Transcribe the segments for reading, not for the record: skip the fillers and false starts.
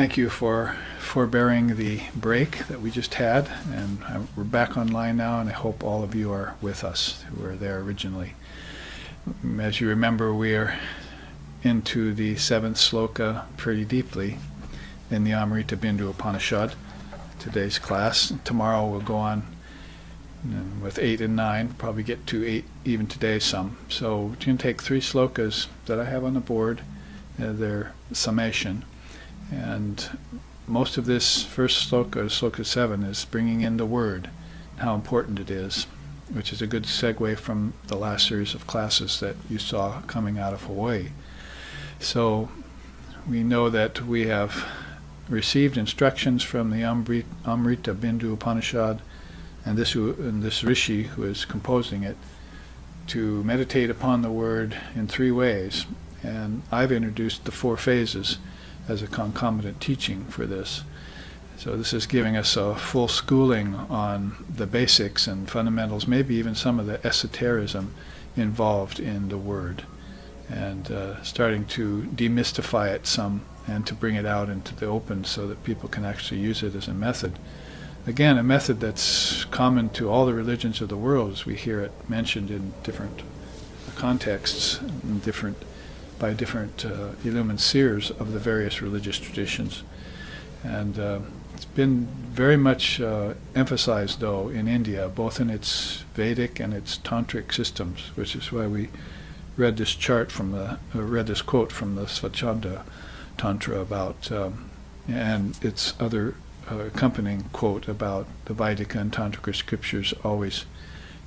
Thank you for forbearing the break that we just had, and we're back online now, and I hope all of you are with us who were there originally. As you remember, we are into the 7th sloka pretty deeply in the Amritabindu Upanishad, today's class. Tomorrow we'll go on with 8 and 9, probably get to 8 even today some. So we're going to take 3 slokas that I have on the board, their summation. And most of this first sloka, sloka 7, is bringing in the word, how important it is, which is a good segue from the last series of classes that you saw coming out of Hawaii. So we know that we have received instructions from the Amritabindu Upanishad and this rishi who is composing it to meditate upon the word in 3 ways. And I've introduced the 4 phases as a concomitant teaching for this. So this is giving us a full schooling on the basics and fundamentals, maybe even some of the esotericism involved in the word, and starting to demystify it some and to bring it out into the open so that people can actually use it as a method. Again, a method that's common to all the religions of the world, as we hear it mentioned in different contexts, in by different illumined seers of the various religious traditions. And it's been very much emphasized, though, in India, both in its Vedic and its Tantric systems, which is why we read this quote from the Svachanda Tantra about, and its other accompanying quote about the Vedic and Tantric scriptures always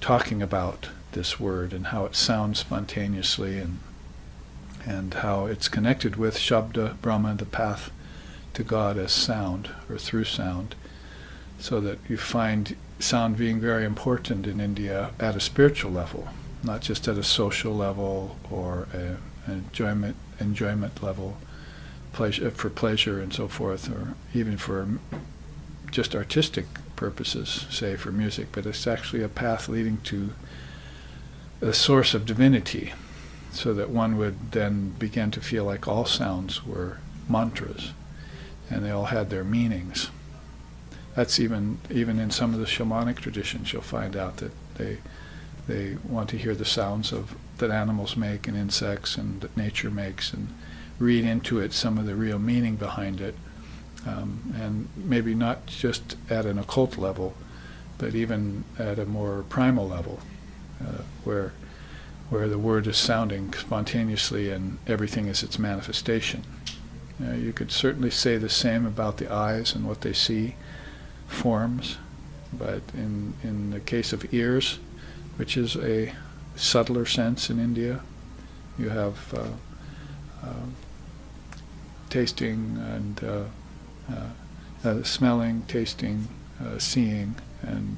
talking about this word and how it sounds spontaneously, and how it's connected with Shabda, Brahma, the path to God as sound, or through sound, so that you find sound being very important in India at a spiritual level, not just at a social level or an enjoyment level, for pleasure and so forth, or even for just artistic purposes, say for music, but it's actually a path leading to a source of divinity, so that one would then begin to feel like all sounds were mantras, and they all had their meanings. That's even in some of the shamanic traditions, you'll find out that they want to hear the sounds that animals make and insects and that nature makes, and read into it some of the real meaning behind it, and maybe not just at an occult level, but even at a more primal level, where the word is sounding spontaneously and everything is its manifestation. You could certainly say the same about the eyes and what they see, forms, but in the case of ears, which is a subtler sense in India, you have tasting and smelling, tasting, seeing, and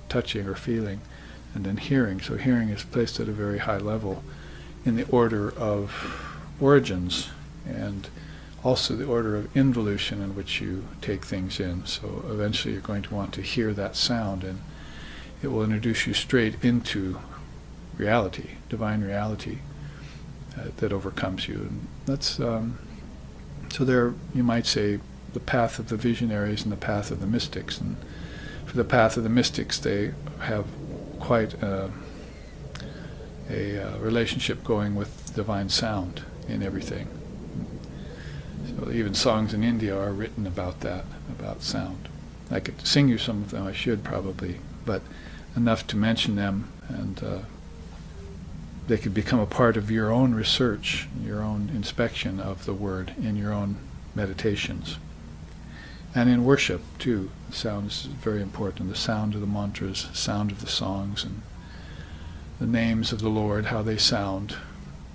touching or feeling, and then hearing. So hearing is placed at a very high level in the order of origins, and also the order of involution in which you take things in. So eventually you're going to want to hear that sound, and it will introduce you straight into reality, divine reality, that overcomes you. And that's so there, you might say, the path of the visionaries and the path of the mystics. And for the path of the mystics, they have quite a relationship going with divine sound in everything. So even songs in India are written about that, about sound. I could sing you some of them, I should probably, but enough to mention them, and they could become a part of your own research, your own inspection of the word in your own meditations. And in worship, too, sound is very important. The sound of the mantras, sound of the songs, and the names of the Lord, how they sound.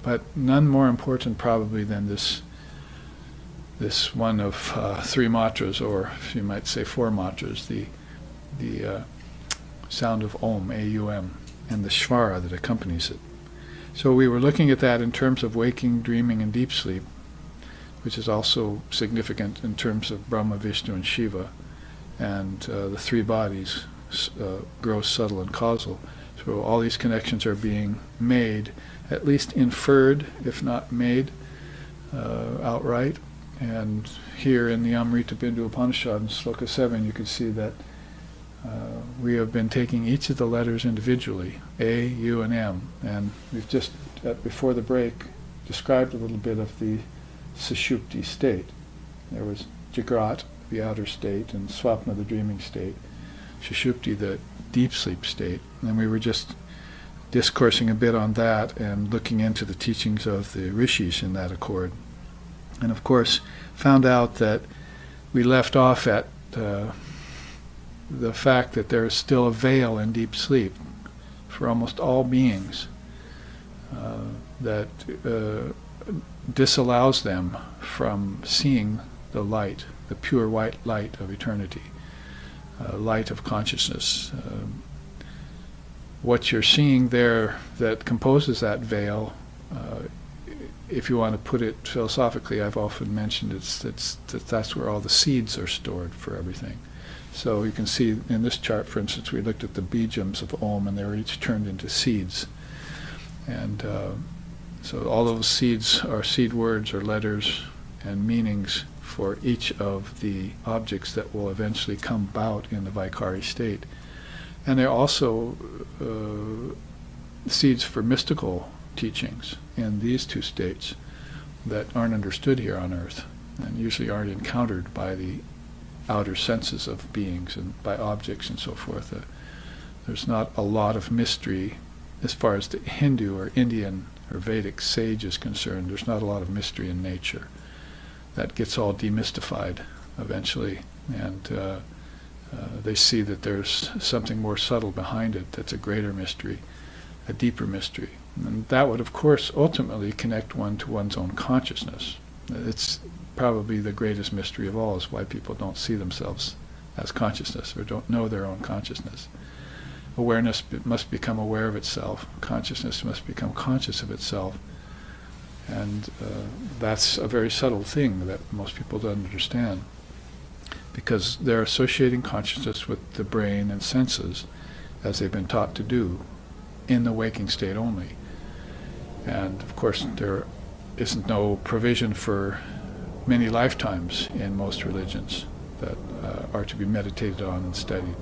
But none more important probably than this one of 3 mantras, or you might say 4 mantras, the sound of Om, A-U-M, and the Shvara that accompanies it. So we were looking at that in terms of waking, dreaming, and deep sleep, which is also significant in terms of Brahma, Vishnu, and Shiva, and the 3 bodies, gross, subtle, and causal. So all these connections are being made, at least inferred, if not made outright, And here in the Amritabindu Upanishad, in Sloka 7, you can see that we have been taking each of the letters individually, A, U, and M. And we've just, before the break, described a little bit of the Sushupti state. There was Jagrat, the outer state, and Swapna, the dreaming state, Sushupti, the deep sleep state. And we were just discoursing a bit on that and looking into the teachings of the rishis in that accord. And of course, found out that we left off at the fact that there is still a veil in deep sleep for almost all beings that disallows them from seeing the light, the pure white light of eternity, light of consciousness. What you're seeing there that composes that veil, if you want to put it philosophically, I've often mentioned that's where all the seeds are stored for everything. So you can see in this chart, for instance, we looked at the bijams of Om, and they were each turned into seeds. And so all those seeds are seed words or letters and meanings for each of the objects that will eventually come about in the Vaikari state. And they're also seeds for mystical teachings in these two states that aren't understood here on earth and usually aren't encountered by the outer senses of beings and by objects and so forth. There's not a lot of mystery as far as the Hindu or Indian or Vedic sage is concerned. There's not a lot of mystery in nature. That gets all demystified eventually, and they see that there's something more subtle behind it that's a greater mystery, a deeper mystery. And that would, of course, ultimately connect one to one's own consciousness. It's probably the greatest mystery of all, is why people don't see themselves as consciousness or don't know their own consciousness. Awareness must become aware of itself. Consciousness must become conscious of itself. And that's a very subtle thing that most people don't understand, because they're associating consciousness with the brain and senses, as they've been taught to do, in the waking state only. And of course there isn't no provision for many lifetimes in most religions that are to be meditated on and studied.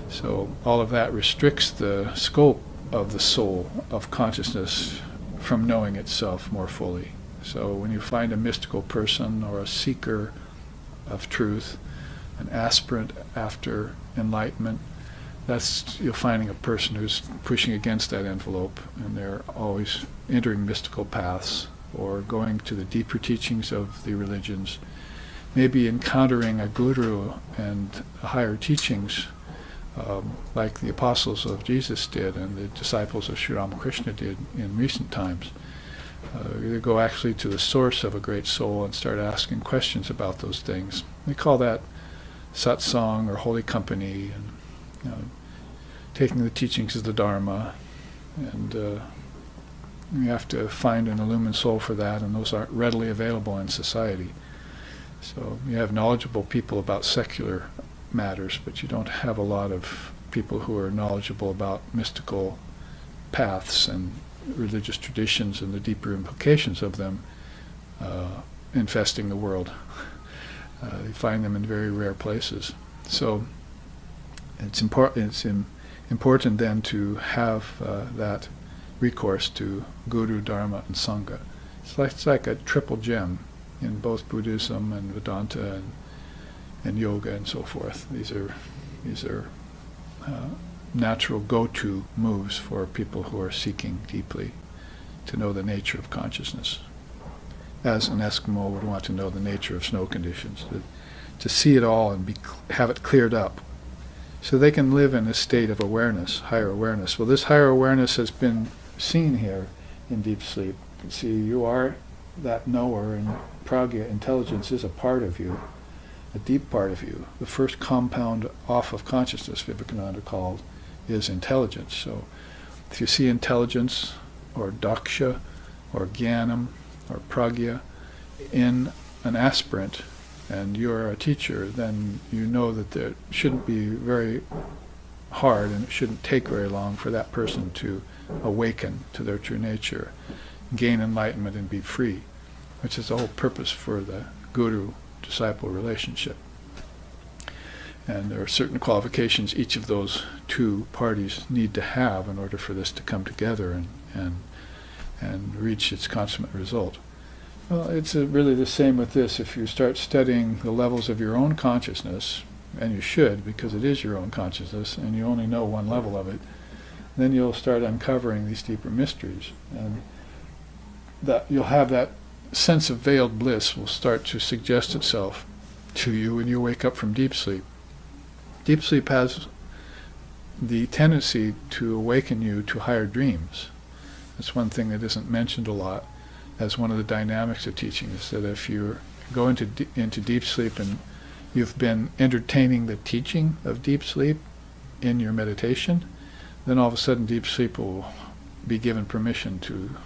So all of that restricts the scope of the soul, of consciousness, from knowing itself more fully. So when you find a mystical person or a seeker of truth, an aspirant after enlightenment, you're finding a person who's pushing against that envelope, and they're always entering mystical paths or going to the deeper teachings of the religions, maybe encountering a guru and higher teachings, like the apostles of Jesus did and the disciples of Sri Ramakrishna did in recent times. They go actually to the source of a great soul and start asking questions about those things. They call that satsang or holy company, and taking the teachings of the Dharma. And you have to find an illumined soul for that, and those aren't readily available in society. So you have knowledgeable people about secular matters, but you don't have a lot of people who are knowledgeable about mystical paths and religious traditions and the deeper implications of them infesting the world. You find them in very rare places. So it's important then to have that recourse to Guru, Dharma, and Sangha. It's like a triple gem in both Buddhism and Vedanta and yoga and so forth. These are natural go-to moves for people who are seeking deeply to know the nature of consciousness, as an Eskimo would want to know the nature of snow conditions, to see it all and have it cleared up, so they can live in a state of awareness, higher awareness. Well, this higher awareness has been seen here in deep sleep. You can see you are that knower, and pragya, intelligence, is a part of you, a deep part of you. The first compound off of consciousness, Vivekananda called, is intelligence. So if you see intelligence or daksha or jnanam or pragya in an aspirant and you're a teacher, then you know that it shouldn't be very hard and it shouldn't take very long for that person to awaken to their true nature, gain enlightenment and be free, which is the whole purpose for the guru-disciple relationship. And there are certain qualifications each of those two parties need to have in order for this to come together and reach its consummate result. Well, it's really the same with this. If you start studying the levels of your own consciousness, and you should, because it is your own consciousness, and you only know one level of it, then you'll start uncovering these deeper mysteries. And that you'll have that sense of veiled bliss will start to suggest itself to you when you wake up from deep sleep. Deep sleep has the tendency to awaken you to higher dreams. That's one thing that isn't mentioned a lot as one of the dynamics of teaching, is that if you go into deep sleep and you've been entertaining the teaching of deep sleep in your meditation, then all of a sudden deep sleep will be given permission to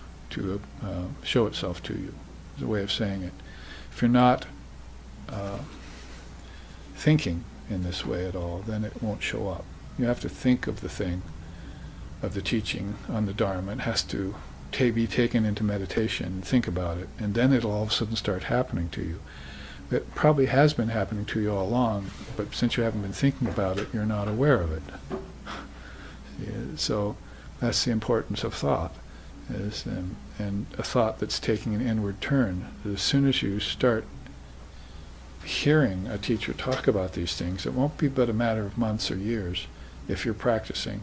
show itself to you. Is a way of saying it. If you're not thinking in this way at all, then it won't show up. You have to think of the thing, of the teaching on the Dharma. It has to be taken into meditation and think about it, and then it'll all of a sudden start happening to you. It probably has been happening to you all along, but since you haven't been thinking about it, you're not aware of it. So that's the importance of thought, and a thought that's taking an inward turn. As soon as you start hearing a teacher talk about these things, it won't be but a matter of months or years, if you're practicing,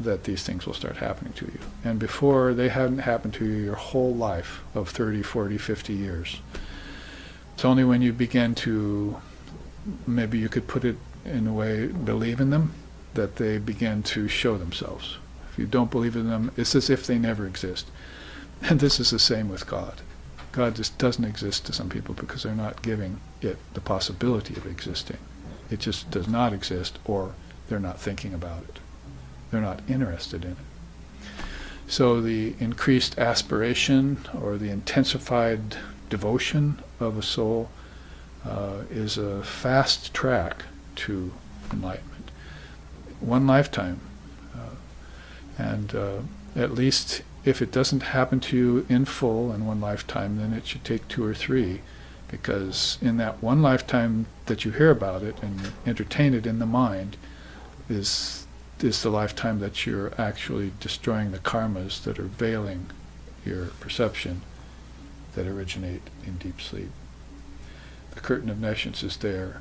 that these things will start happening to you. And before, they hadn't happened to you your whole life of 30, 40, 50 years. It's only when you begin to, maybe you could put it in a way, believe in them, that they begin to show themselves. If you don't believe in them, it's as if they never exist. And this is the same with God. God just doesn't exist to some people because they're not giving it the possibility of existing. It just does not exist, or they're not thinking about it. They're not interested in it. So the increased aspiration or the intensified devotion of a soul is a fast track to enlightenment. One lifetime. And at least if it doesn't happen to you in full in one lifetime, then it should take 2 or 3, because in that one lifetime that you hear about it and entertain it in the mind is the lifetime that you're actually destroying the karmas that are veiling your perception that originate in deep sleep. The curtain of nescience is there.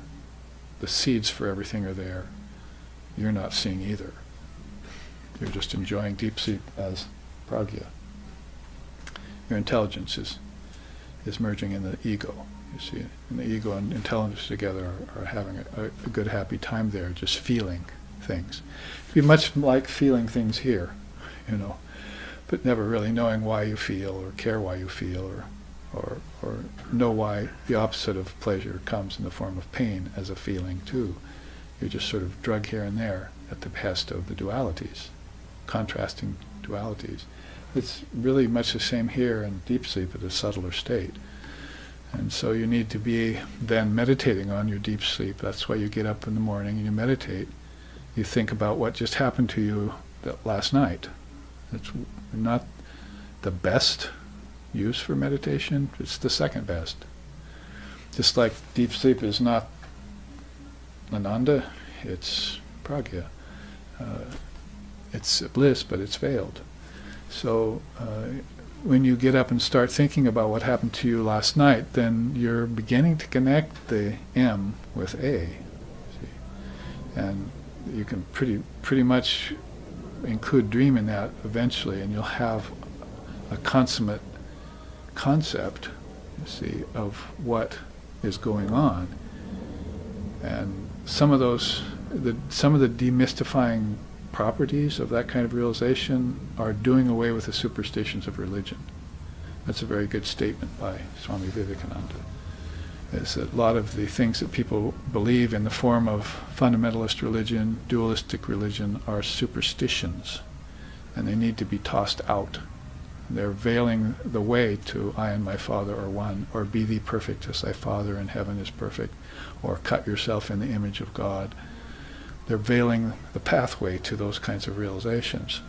The seeds for everything are there. You're not seeing either. You're just enjoying deep sleep as pragya. Your intelligence is merging in the ego. You see, and the ego and intelligence together are having a good, happy time there, just feeling things. It'd be much like feeling things here, but never really knowing why you feel, or care why you feel, or know why the opposite of pleasure comes in the form of pain as a feeling too. You're just sort of drug here and there at the behest of the dualities, contrasting dualities. It's really much the same here in deep sleep at a subtler state. And so you need to be then meditating on your deep sleep. That's why you get up in the morning and you meditate. You think about what just happened to you last night. It's not the best use for meditation, it's the second best. Just like deep sleep is not Ananda, it's pragya. It's bliss, but it's veiled. So when you get up and start thinking about what happened to you last night, then you're beginning to connect the M with A. See? And you can pretty much include dream in that eventually, and you'll have a consummate concept, you see, of what is going on. And some of the demystifying properties of that kind of realization are doing away with the superstitions of religion. That's a very good statement by Swami Vivekananda. Is that a lot of the things that people believe in the form of fundamentalist religion, dualistic religion, are superstitions, and they need to be tossed out. They're veiling the way to I and my Father are one, or be thee perfect as thy Father in heaven is perfect, or cut yourself in the image of God. They're veiling the pathway to those kinds of realizations.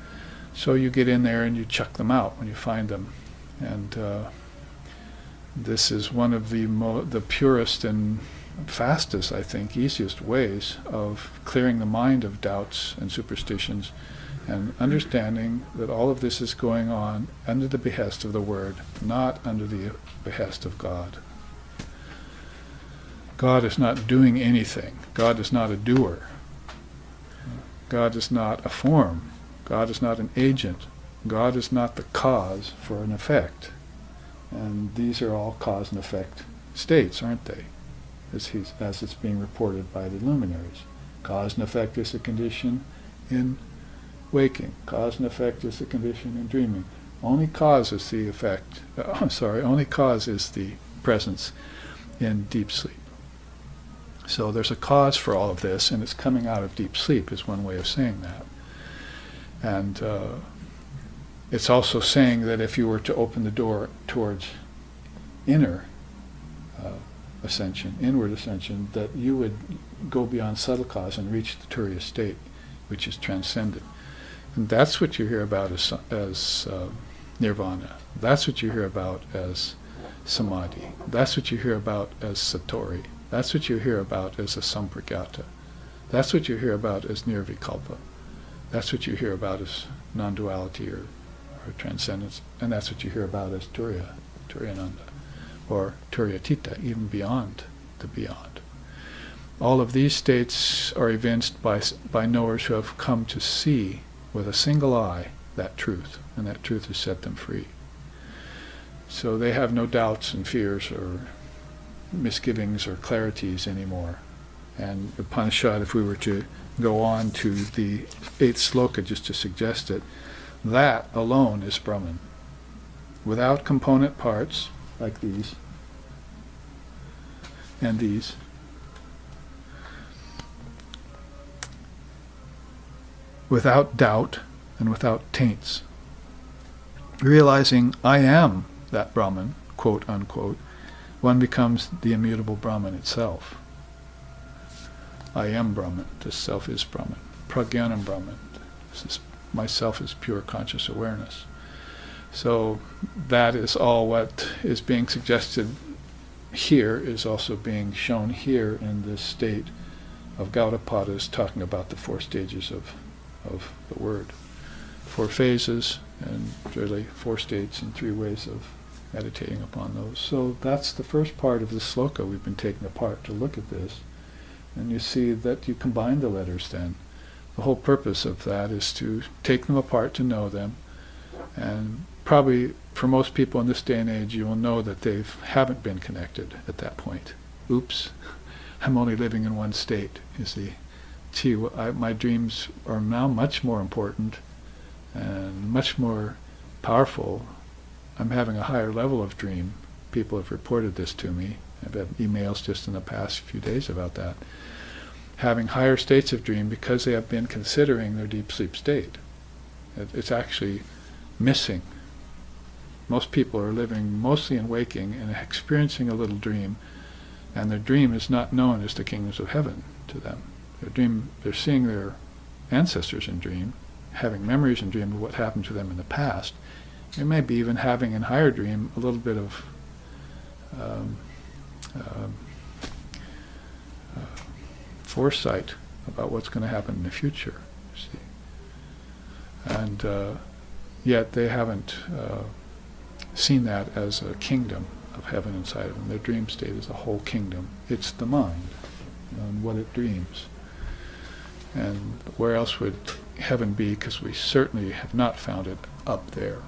So you get in there and you chuck them out when you find them. And This is one of the purest and fastest, I think, easiest ways of clearing the mind of doubts and superstitions and understanding that all of this is going on under the behest of the Word, not under the behest of God. God is not doing anything. God is not a doer. God is not a form. God is not an agent. God is not the cause for an effect. And these are all cause and effect states, aren't they? As it's being reported by the luminaries. Cause and effect is a condition in waking. Cause and effect is a condition in dreaming. Only cause is the effect. Only cause is the presence in deep sleep. So there's a cause for all of this, and it's coming out of deep sleep is one way of saying that. And it's also saying that if you were to open the door towards inner ascension, inward ascension, that you would go beyond subtle cause and reach the Turiya state, which is transcendent. And that's what you hear about as nirvana. That's what you hear about as samadhi. That's what you hear about as satori. That's what you hear about as a sampragyata. That's what you hear about as nirvikalpa. That's what you hear about as non-duality or transcendence. And that's what you hear about as Turiyananda, or Turiyatita, even beyond the beyond. All of these states are evinced by knowers who have come to see with a single eye that truth, and that truth has set them free. So they have no doubts and fears or misgivings or clarities anymore. And Upanishad, if we were to go on to the 8th sloka just to suggest it, that alone is Brahman. Without component parts, like these, and these, without doubt and without taints. Realizing I am that Brahman, quote unquote, one becomes the immutable Brahman itself. I am Brahman, this self is Brahman. Prajnanam Brahman, myself is pure conscious awareness. So that is all what is being suggested here, is also being shown here in this state of Gaudapadas, talking about the 4 stages of the word. 4 phases, and really 4 states and 3 ways of meditating upon those. So that's the first part of the sloka we've been taking apart to look at this. And you see that you combine the letters then. The whole purpose of that is to take them apart to know them. And probably for most people in this day and age, you will know that they haven't been connected at that point. Oops, I'm only living in one state, you see. Gee, my dreams are now much more important and much more powerful. I'm having a higher level of dream. People have reported this to me. I've had emails just in the past few days about that. Having higher states of dream because they have been considering their deep sleep state. It's actually missing. Most people are living mostly in waking and experiencing a little dream, and their dream is not known as the kingdoms of heaven to them. They're seeing their ancestors in dream, having memories in dream of what happened to them in the past. They may be even having in higher dream a little bit of foresight about what's going to happen in the future, you see. And yet they haven't seen that as a kingdom of heaven inside of them. Their dream state is a whole kingdom. It's the mind and what it dreams. And where else would heaven be? Because we certainly have not found it up there.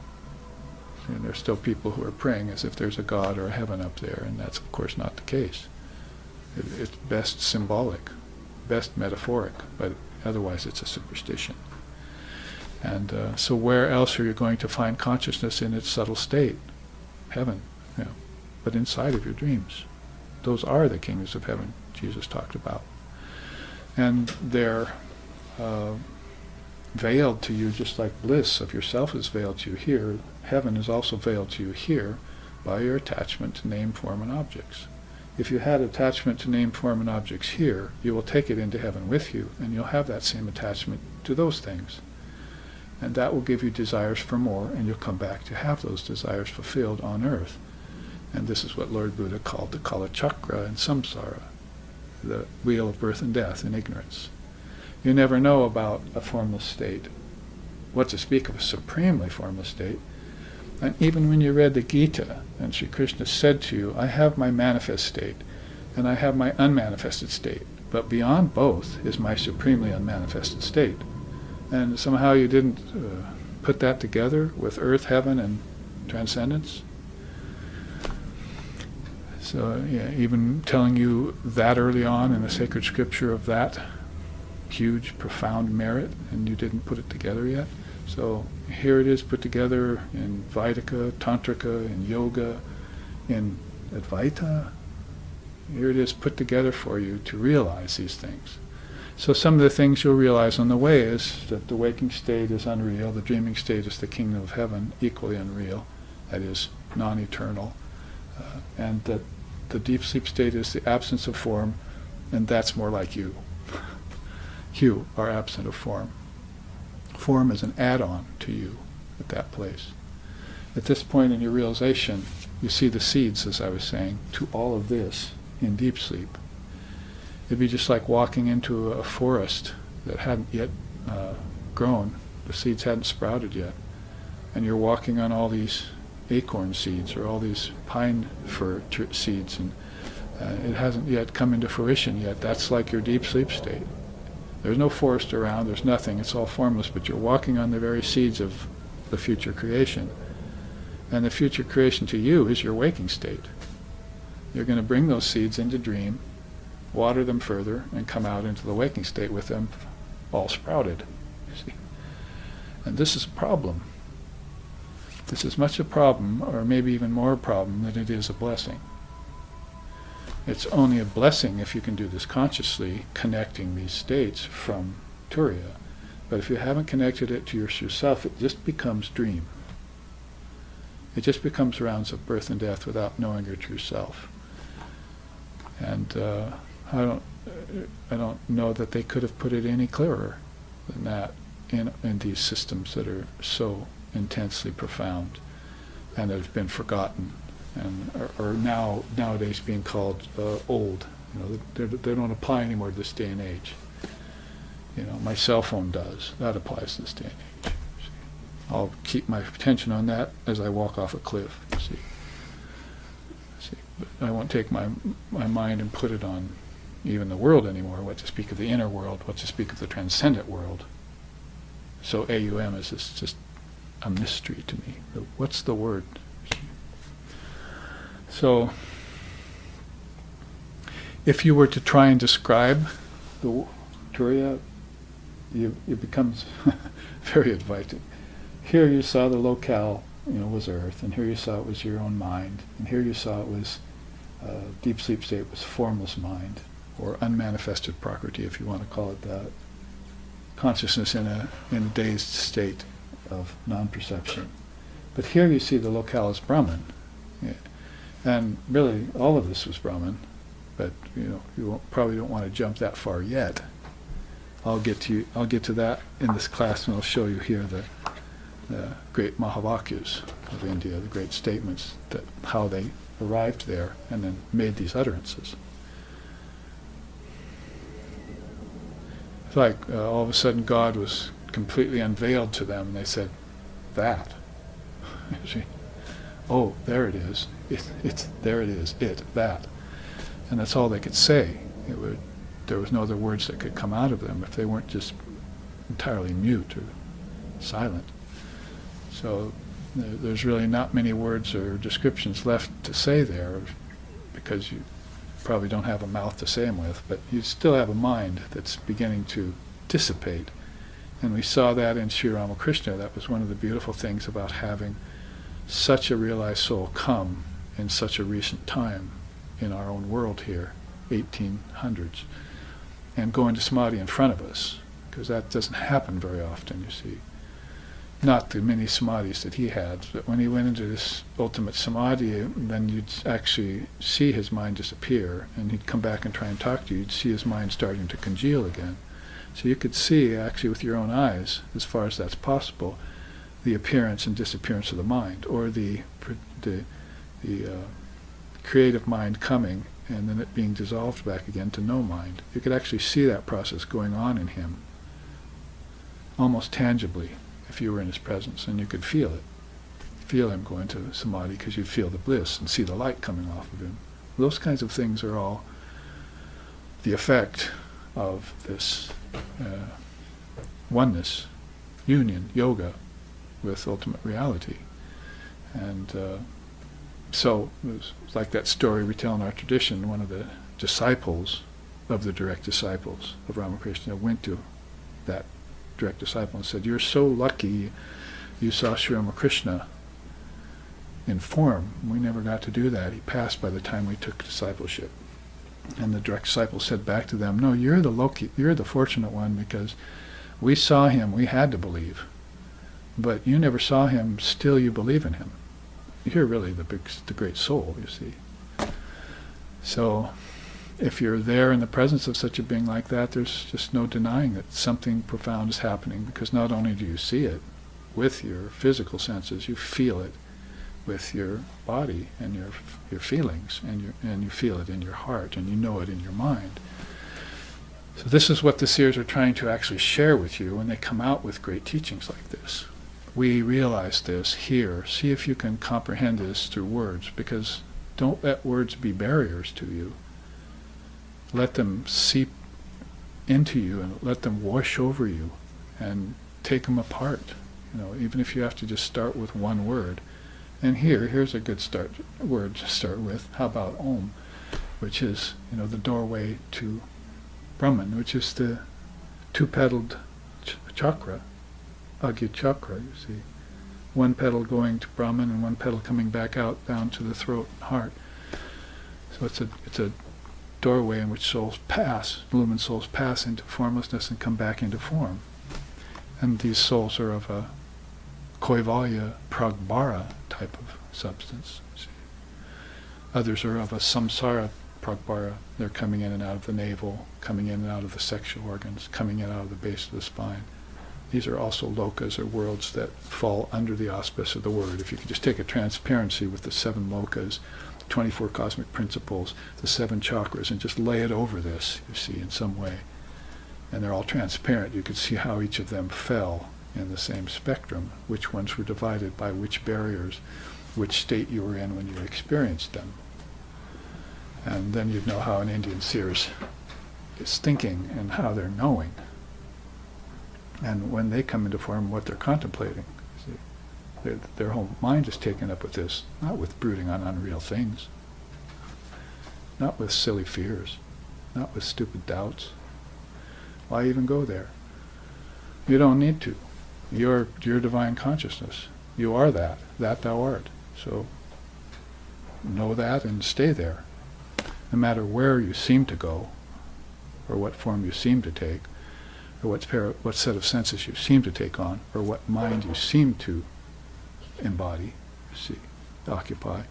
And there's still people who are praying as if there's a God or a heaven up there, and that's of course not the case. It's best symbolic, best metaphoric, but otherwise it's a superstition. And so where else are you going to find consciousness in its subtle state? Heaven, but inside of your dreams. Those are the kingdoms of heaven Jesus talked about. And they're veiled to you just like bliss of yourself is veiled to you here. Heaven is also veiled to you here by your attachment to name, form, and objects. If you had attachment to name, form, and objects here, you will take it into heaven with you, and you'll have that same attachment to those things. And that will give you desires for more, and you'll come back to have those desires fulfilled on earth. And this is what Lord Buddha called the Kala Chakra and Samsara, the wheel of birth and death in ignorance. You never know about a formless state, what to speak of a supremely formless state. And even when you read the Gita, and Sri Krishna said to you, I have my manifest state, and I have my unmanifested state, but beyond both is my supremely unmanifested state. And somehow you didn't put that together with earth, heaven, and transcendence. So yeah, even telling you that early on in the sacred scripture of that huge, profound merit, and you didn't put it together yet. So here it is put together in Vaidika, Tantrika, in Yoga, in Advaita. Here it is put together for you to realize these things. So some of the things you'll realize on the way is that the waking state is unreal, the dreaming state is the kingdom of heaven, equally unreal, that is non-eternal, and that the deep sleep state is the absence of form, and that's more like you. You are absent of form. Form is an add-on to you at that place. At this point in your realization, you see the seeds, as I was saying, to all of this in deep sleep. It'd be just like walking into a forest that hadn't yet grown. The seeds hadn't sprouted yet. And you're walking on all these acorn seeds or all these pine fir seeds, and it hasn't yet come into fruition yet. That's like your deep sleep state. There's no forest around, there's nothing, it's all formless, but you're walking on the very seeds of the future creation. And the future creation to you is your waking state. You're going to bring those seeds into dream, water them further, and come out into the waking state with them all sprouted. You see? And this is a problem. This is much a problem, or maybe even more a problem, than it is a blessing. It's only a blessing if you can do this consciously, connecting these states from Turiya. But if you haven't connected it to yourself, it just becomes dream. It just becomes rounds of birth and death without knowing your true self. And I don't know that they could have put it any clearer than that in these systems that are so intensely profound and that have been forgotten and are nowadays being called old. They don't apply anymore to this day and age. My cell phone does. That applies to this day and age. I'll keep my attention on that as I walk off a cliff. See, but I won't take my mind and put it on even the world anymore. What to speak of the inner world? What to speak of the transcendent world? So AUM is just a mystery to me. What's the word? So, if you were to try and describe the Turiya, it becomes very Advaita. Here you saw the locale, was earth, and here you saw it was your own mind, and here you saw it was deep sleep state was formless mind, or unmanifested prakriti, if you want to call it that. Consciousness in a dazed state of non-perception. But here you see the locale as Brahman. Yeah. And really, all of this was Brahman, but you probably don't want to jump that far yet. I'll get to that in this class, and I'll show you here the great Mahavakyas of India, the great statements, that how they arrived there and then made these utterances. It's like all of a sudden God was completely unveiled to them, and they said, that. Oh, there it is. There it is. That. And that's all they could say. There was no other words that could come out of them if they weren't just entirely mute or silent. So there's really not many words or descriptions left to say there, because you probably don't have a mouth to say them with, but you still have a mind that's beginning to dissipate. And we saw that in Sri Ramakrishna. That was one of the beautiful things about having such a realized soul come in such a recent time in our own world here, 1800s, and go into samadhi in front of us, because that doesn't happen very often, you see. Not the many samadhis that he had, but when he went into this ultimate samadhi, then you'd actually see his mind disappear, and he'd come back and try and talk to you. You'd see his mind starting to congeal again. So you could see, actually with your own eyes, as far as that's possible, the appearance and disappearance of the mind, or the creative mind coming and then it being dissolved back again to no mind. You could actually see that process going on in him almost tangibly if you were in his presence, and you could feel it. Feel him go into samadhi because you feel the bliss and see the light coming off of him. Those kinds of things are all the effect of this oneness, union, yoga with ultimate reality. And so it's like that story we tell in our tradition. One of the disciples of the direct disciples of Ramakrishna went to that direct disciple and said, "You're so lucky you saw Sri Ramakrishna in form. We never got to do that. He passed by the time we took discipleship." And the direct disciple said back to them, "No, you're the fortunate one, because we saw him, we had to believe. But you never saw him, still you believe in him. You're really the great soul, you see." So if you're there in the presence of such a being like that, there's just no denying that something profound is happening, because not only do you see it with your physical senses, you feel it with your body and your feelings, and you feel it in your heart, and you know it in your mind. So this is what the seers are trying to actually share with you when they come out with great teachings like this. We realize this here. See if you can comprehend this through words, because don't let words be barriers to you. Let them seep into you and let them wash over you and take them apart. Even if you have to just start with one word. And here's a good word to start with. How about Om, which is, the doorway to Brahman, which is the two-petaled chakra, Agya chakra, you see. One petal going to Brahman and one petal coming back out down to the throat and heart. So it's a doorway in which luminous souls pass into formlessness and come back into form. And these souls are of a Kaivalya pragbara type of substance. See. Others are of a samsara pragbara. They're coming in and out of the navel, coming in and out of the sexual organs, coming in and out of the base of the spine. These are also lokas, or worlds, that fall under the auspice of the word. If you could just take a transparency with the 7 lokas, 24 cosmic principles, the 7 chakras, and just lay it over this, you see, in some way. And they're all transparent. You could see how each of them fell in the same spectrum, which ones were divided by which barriers, which state you were in when you experienced them. And then you'd know how an Indian seer is thinking and how they're knowing. And when they come into form, what they're contemplating. See, their whole mind is taken up with this, not with brooding on unreal things, not with silly fears, not with stupid doubts. Why even go there? You don't need to. You're divine consciousness. You are that thou art. So know that and stay there. No matter where you seem to go, or what form you seem to take, or what set of senses you seem to take on, or what mind you seem to embody, occupy.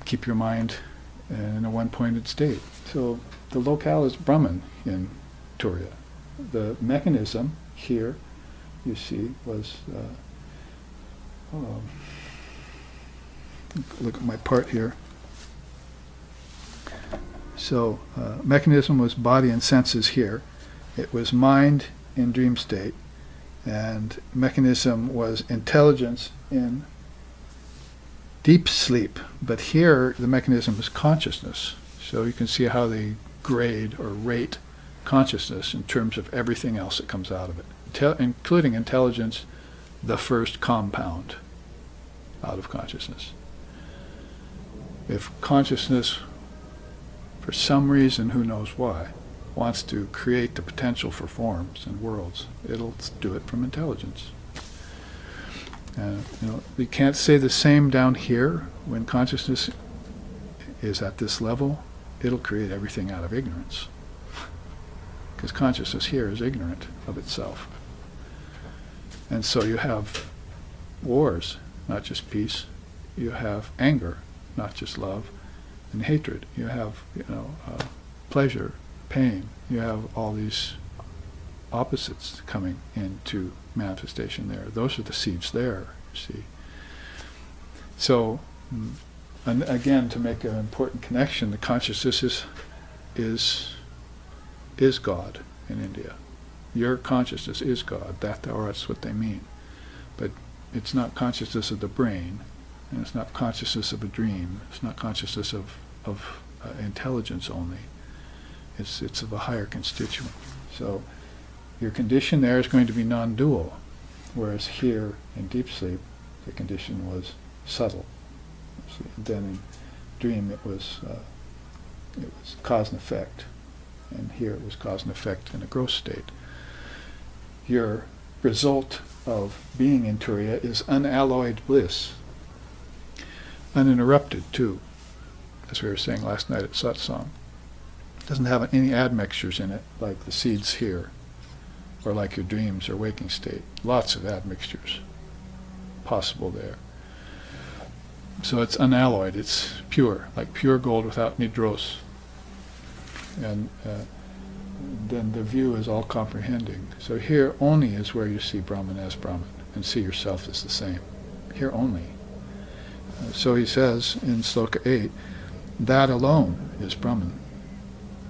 Keep your mind in a one-pointed state. So the locale is Brahman in Turiya. The mechanism here, you see, was, look at my part here. So mechanism was body and senses here. It was mind in dream state, and mechanism was intelligence in deep sleep. But here the mechanism is consciousness. So you can see how they grade or rate consciousness in terms of everything else that comes out of it, including intelligence, the first compound out of consciousness. If consciousness, for some reason, who knows why, wants to create the potential for forms and worlds, it'll do it from intelligence. We can't say the same down here. When consciousness is at this level, it'll create everything out of ignorance. Because consciousness here is ignorant of itself. And so you have wars, not just peace. You have anger, not just love, and hatred. You have, pleasure, pain. You have all these opposites coming into manifestation there. Those are the seeds there, you see. So And again, to make an important connection, the consciousness is God in India. Your consciousness is God. That's what they mean. But it's not consciousness of the brain, and it's not consciousness of a dream. It's not consciousness of intelligence only. It's of a higher constituent. So your condition there is going to be non-dual, whereas here in deep sleep, the condition was subtle. Then in dream it was cause and effect, and here it was cause and effect in a gross state. Your result of being in Turiya is unalloyed bliss, uninterrupted too, as we were saying last night at satsang. It doesn't have any admixtures in it like the seeds here, or like your dreams or waking state. Lots of admixtures possible there. So it's unalloyed, it's pure, like pure gold without any dross. And then the view is all comprehending. So here only is where you see Brahman as Brahman and see yourself as the same. Here only. So he says in Sloka 8, that alone is Brahman.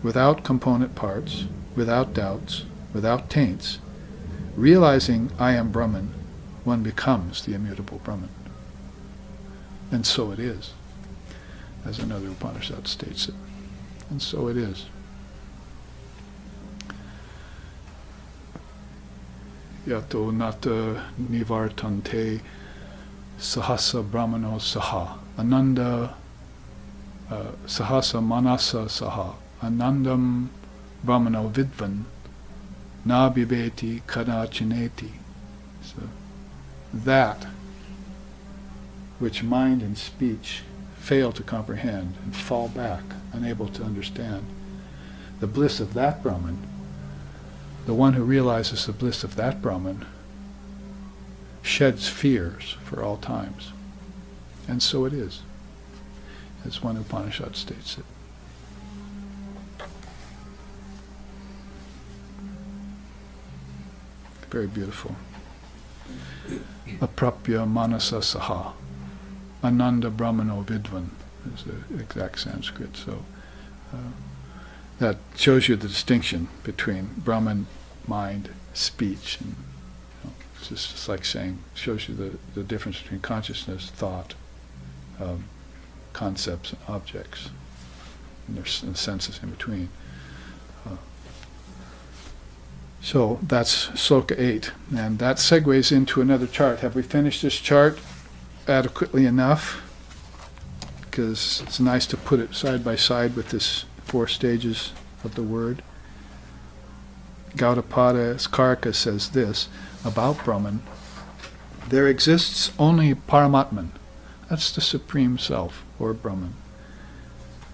Without component parts, without doubts, without taints, realizing I am Brahman, one becomes the immutable Brahman. And so it is, as another Upanishad states it. And so it is. Yato nata nivartante sahasa brahmano saha ananda sahasa manasa saha anandam brahmano vidvan na bibeti kadachineti. So that which mind and speech fail to comprehend and fall back, unable to understand, the bliss of that Brahman, the one who realizes the bliss of that Brahman, sheds fears for all times. And so it is, as one Upanishad states it. Very beautiful. Aprapya manasa saha ananda brahmano vidvan is the exact Sanskrit. So that shows you the distinction between Brahman, mind, speech, and it's just like saying, shows you the difference between consciousness, thought, concepts, and objects, and there's senses in between. So that's Sloka 8, and that segues into another chart. Have we finished this chart adequately enough? Because it's nice to put it side by side with this 4 stages of the word. Gaudapada Karaka says this about Brahman: there exists only Paramatman. That's the Supreme Self, or Brahman.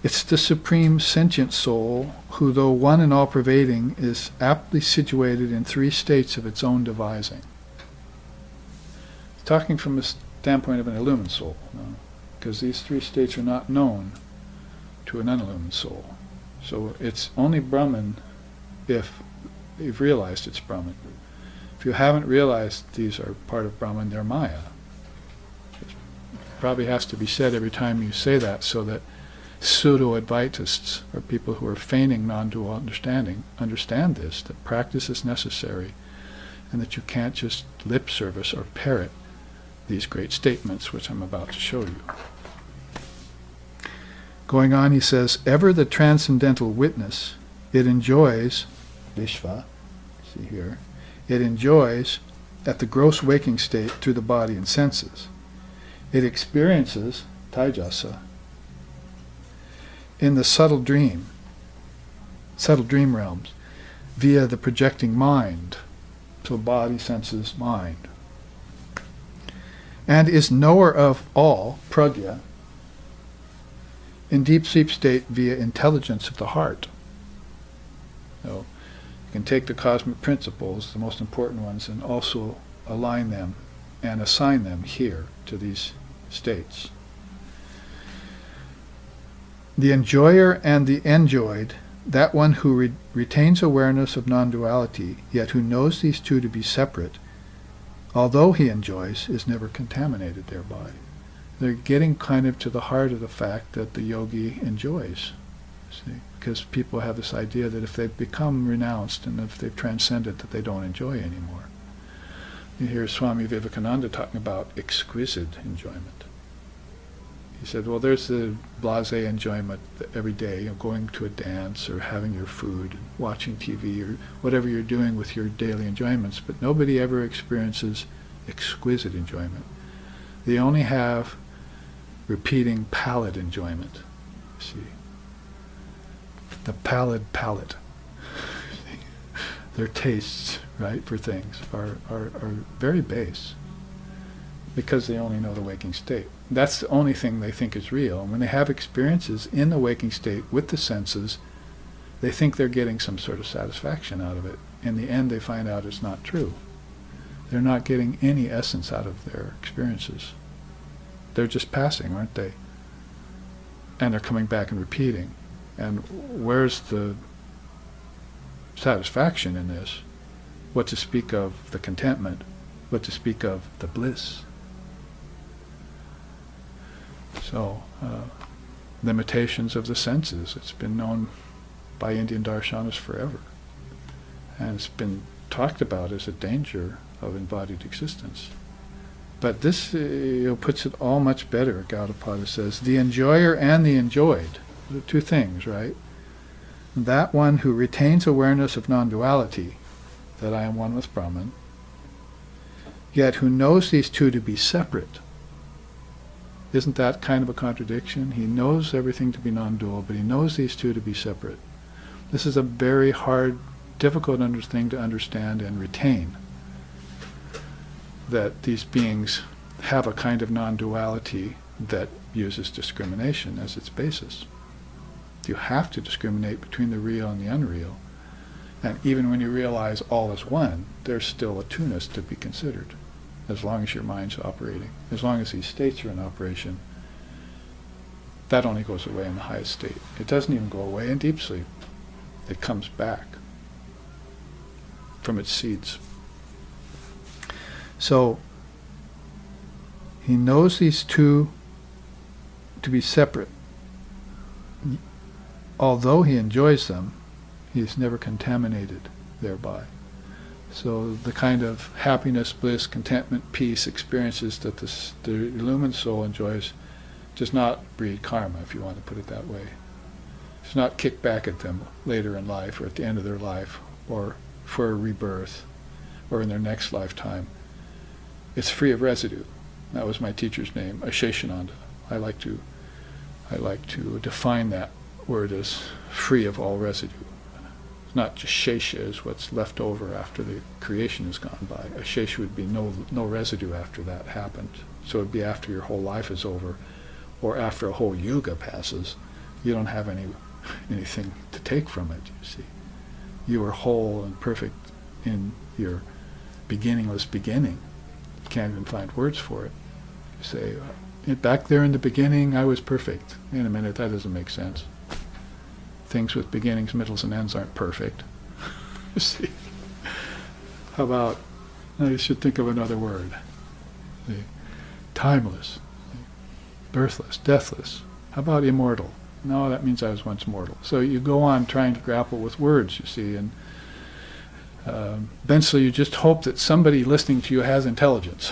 It's the Supreme Sentient Soul, who, though one and all-pervading, is aptly situated in 3 states of its own devising. Talking from the standpoint of an illumined soul, because these 3 states are not known to an unillumined soul. So it's only Brahman if you've realized it's Brahman. If you haven't realized these are part of Brahman, they're Maya. It probably has to be said every time you say that, so that pseudo-Advaitists, or people who are feigning non-dual understanding, understand this, that practice is necessary, and that you can't just lip service or parrot these great statements, which I'm about to show you. Going on, he says, ever the transcendental witness, it enjoys, Vishva, see here, it enjoys at the gross waking state through the body and senses. It experiences, Taijasa, in the subtle dream realms, via the projecting mind, so body, senses, mind, and is knower of all, pragya, in deep sleep state via intelligence of the heart. So you can take the cosmic principles, the most important ones, and also align them and assign them here to these states. The enjoyer and the enjoyed, that one who retains awareness of non-duality, yet who knows these two to be separate, although he enjoys, is never contaminated thereby. they're getting kind of to the heart of the fact that the yogi enjoys. See? Because people have this idea that if they've become renounced and if they've transcended, that they don't enjoy anymore. You hear Swami Vivekananda talking about exquisite enjoyment. He said, well, there's the blasé enjoyment every day, going to a dance or having your food, watching TV or whatever you're doing with your daily enjoyments, but nobody ever experiences exquisite enjoyment. They only have repeating pallid enjoyment. See? The pallid palate. Their tastes, right, for things are very base because they only know the waking state. That's the only thing they think is real. And when they have experiences in the waking state with the senses, they think they're getting some sort of satisfaction out of it. In the end, they find out it's not true. They're not getting any essence out of their experiences. They're just passing, aren't they? And they're coming back and repeating. And where's the satisfaction in this? What to speak of the contentment? What to speak of the bliss? So, limitations of the senses. It's been known by Indian darshanas forever. And it's been talked about as a danger of embodied existence. But this puts it all much better. Gaudapada says, the enjoyer and the enjoyed. The two things, right? That one who retains awareness of non-duality, that I am one with Brahman, yet who knows these two to be separate. Isn't that kind of a contradiction? He knows everything to be non-dual, but he knows these two to be separate. This is a very hard, difficult thing to understand and retain, that these beings have a kind of non-duality that uses discrimination as its basis. You have to discriminate between the real and the unreal. And even when you realize all is one, there's still a two-ness to be considered, as long as your mind's operating. As long as these states are in operation, that only goes away in the highest state. It doesn't even go away in deep sleep. It comes back from its seeds. So, he knows these two to be separate. Although he enjoys them, he is never contaminated thereby. So the kind of happiness, bliss, contentment, peace experiences that the illumined soul enjoys does not breed karma, if you want to put it that way. It's not kicked back at them later in life or at the end of their life or for a rebirth or in their next lifetime. It's free of residue. That was my teacher's name, Asheshananda. I like to define that word as free of all residue. It's not just shesha is what's left over after the creation has gone by. A shesha would be no residue after that happened. So it would be after your whole life is over, or after a whole yuga passes. You don't have anything to take from it, you see. You are whole and perfect in your beginningless beginning. You can't even find words for it. You say, back there in the beginning, I was perfect. In a minute, that doesn't make sense. Things with beginnings, middles, and ends aren't perfect. You see? How about, you should think of another word. See? Timeless, birthless, deathless. How about immortal? No, that means I was once mortal. So you go on trying to grapple with words, you see, and eventually you just hope that somebody listening to you has intelligence.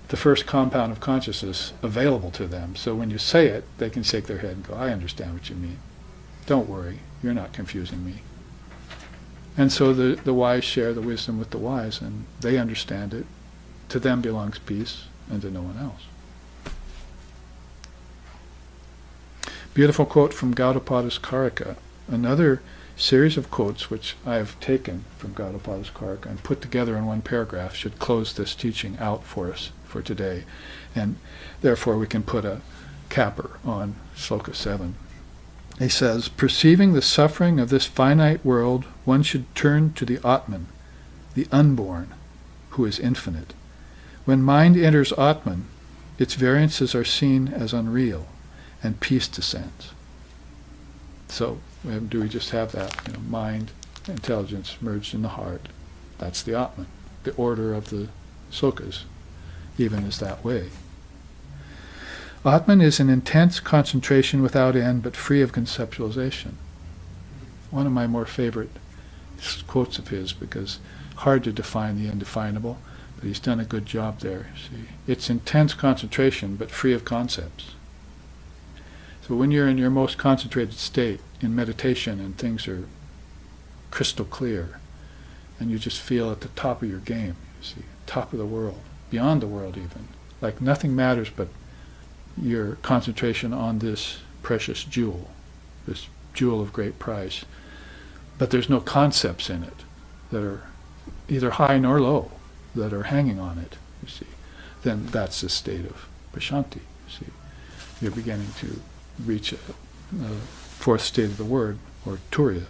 The first compound of consciousness available to them. So when you say it, they can shake their head and go, I understand what you mean. Don't worry, you're not confusing me. And so the wise share the wisdom with the wise, and they understand it. To them belongs peace, and to no one else. Beautiful quote from Gaudapada's Karika. Another series of quotes which I've taken from Gaudapada's Karika and put together in one paragraph should close this teaching out for us for today. And therefore we can put a capper on Sloka 7. He says, perceiving the suffering of this finite world, one should turn to the Atman, the unborn, who is infinite. When mind enters Atman, its variances are seen as unreal, and peace descends. So, do we just have that? Mind, intelligence merged in the heart. That's the Atman. The order of the slokas even is that way. Atman is an intense concentration without end, but free of conceptualization. One of my more favorite quotes of his, because hard to define the indefinable, but he's done a good job there. See, it's intense concentration, but free of concepts. So when you're in your most concentrated state in meditation and things are crystal clear, and you just feel at the top of your game, you see, top of the world, beyond the world even, like nothing matters but your concentration on this precious jewel, this jewel of great price. But there's no concepts in it that are either high nor low, that are hanging on it, you see. Then that's the state of prashanti, you see. You're beginning to reach a fourth state of the word, or turiya.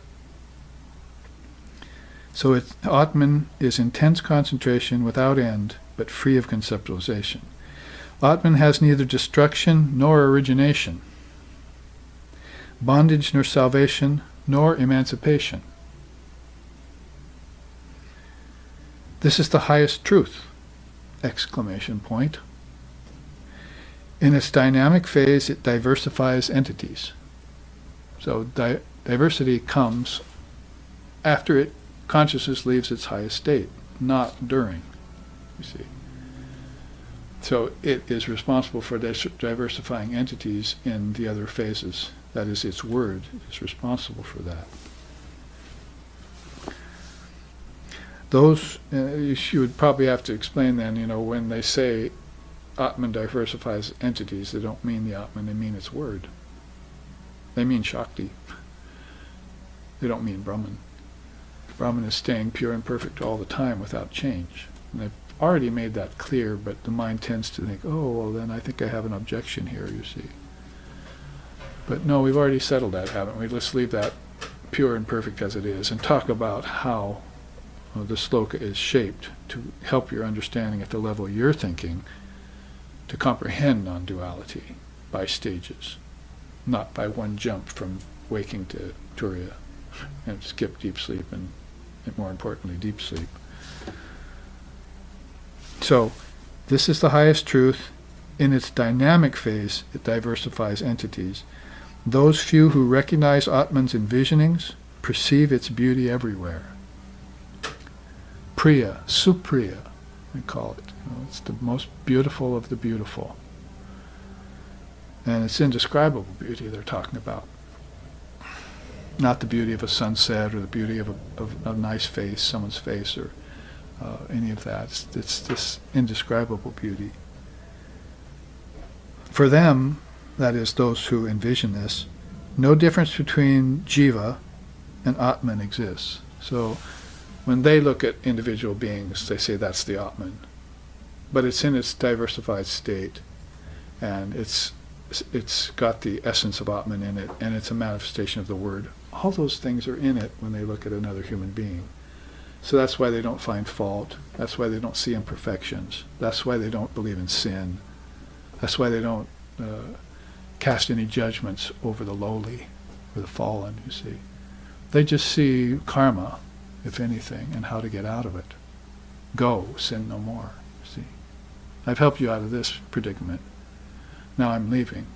So Atman is intense concentration without end, but free of conceptualization. Atman has neither destruction nor origination, bondage nor salvation, nor emancipation. This is the highest truth! Exclamation point. In its dynamic phase, it diversifies entities. So diversity comes after consciousness leaves its highest state, not during, you see. So it is responsible for diversifying entities in the other phases. That is, its word is responsible for that. Those, you would probably have to explain then, when they say Atman diversifies entities, they don't mean the Atman, they mean its word. They mean Shakti. They don't mean Brahman. Brahman is staying pure and perfect all the time without change. And they've already made that clear, but the mind tends to think, oh, well, then I think I have an objection here, you see. But no, we've already settled that, haven't we? Let's leave that pure and perfect as it is and talk about how the sloka is shaped to help your understanding at the level you're thinking to comprehend non-duality by stages, not by one jump from waking to turiya and skip deep sleep and more importantly, deep sleep. So, this is the highest truth. In its dynamic phase, it diversifies entities. Those few who recognize Atman's envisionings perceive its beauty everywhere. Priya, Supriya, we call it. It's the most beautiful of the beautiful. And it's indescribable beauty they're talking about. Not the beauty of a sunset or the beauty of a nice face, someone's face, or any of that. It's this indescribable beauty. For them, that is, those who envision this, no difference between jiva and Atman exists. So when they look at individual beings, they say that's the Atman. But it's in its diversified state, and it's got the essence of Atman in it, and it's a manifestation of the word. All those things are in it when they look at another human being. So that's why they don't find fault. That's why they don't see imperfections. That's why they don't believe in sin. That's why they don't cast any judgments over the lowly or the fallen, you see. They just see karma, if anything, and how to get out of it. Go, sin no more, see. I've helped you out of this predicament. Now I'm leaving.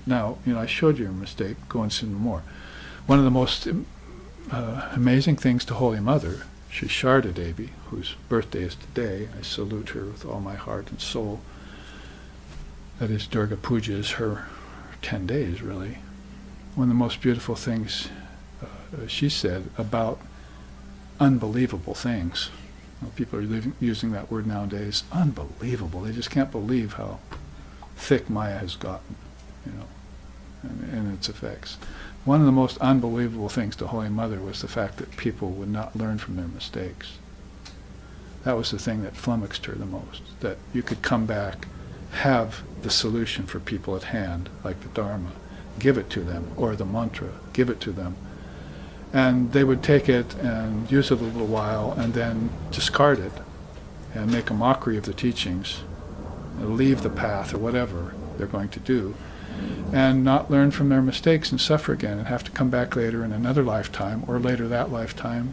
Now, I showed you a mistake, go and sin no more. One of the most amazing things to Holy Mother, she's Sharda Devi, whose birthday is today. I salute her with all my heart and soul. That is, Durga Puja is her 10 days, really. One of the most beautiful things she said about unbelievable things. People are using that word nowadays, unbelievable. They just can't believe how thick Maya has gotten, and its effects. One of the most unbelievable things to Holy Mother was the fact that people would not learn from their mistakes. That was the thing that flummoxed her the most, that you could come back, have the solution for people at hand, like the Dharma, give it to them, or the mantra, give it to them, and they would take it and use it a little while and then discard it and make a mockery of the teachings, leave the path or whatever they're going to do, and not learn from their mistakes and suffer again and have to come back later in another lifetime or later that lifetime.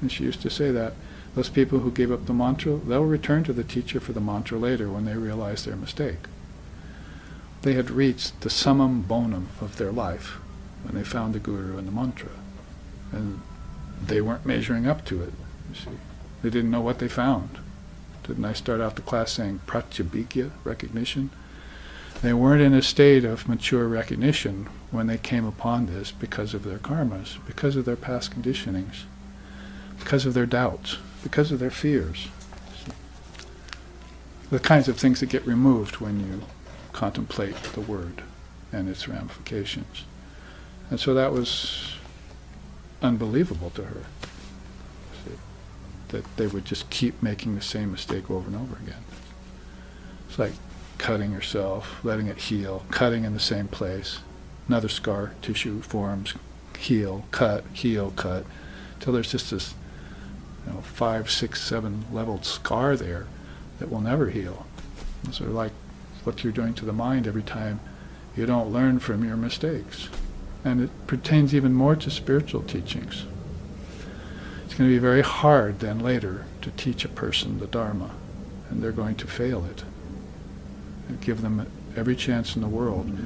And she used to say that Those people who gave up the mantra, they'll return to the teacher for the mantra later when they realize their mistake. They had reached the summum bonum of their life when they found the guru and the mantra. And they weren't measuring up to it, you see. They didn't know what they found. Didn't I start out the class saying pratyabhigya, recognition? They weren't in a state of mature recognition when they came upon this because of their karmas, because of their past conditionings, because of their doubts, because of their fears. The kinds of things that get removed when you contemplate the word and its ramifications. And so that was unbelievable to her, that they would just keep making the same mistake over and over again. It's like cutting yourself, letting it heal, cutting in the same place. Another scar tissue forms, heal, cut, till there's just this 5, 6, 7 leveled scar there that will never heal. It's sort of like what you're doing to the mind every time you don't learn from your mistakes. And it pertains even more to spiritual teachings. It's going to be very hard then later to teach a person the Dharma, and they're going to fail it. And give them every chance in the world.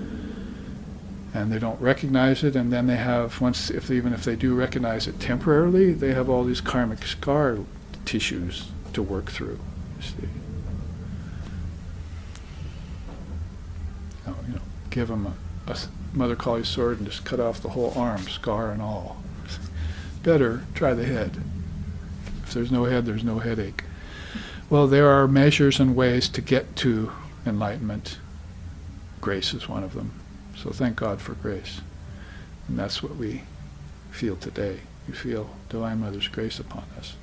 And they don't recognize it, and then they have, even if they do recognize it temporarily, they have all these karmic scar tissues to work through, you see. Give them a Mother Kali's sword and just cut off the whole arm, scar and all. Better try the head. If there's no head, there's no headache. Well, there are measures and ways to get to enlightenment. Grace is one of them. So thank God for grace. And that's what we feel today. We feel Divine Mother's grace upon us.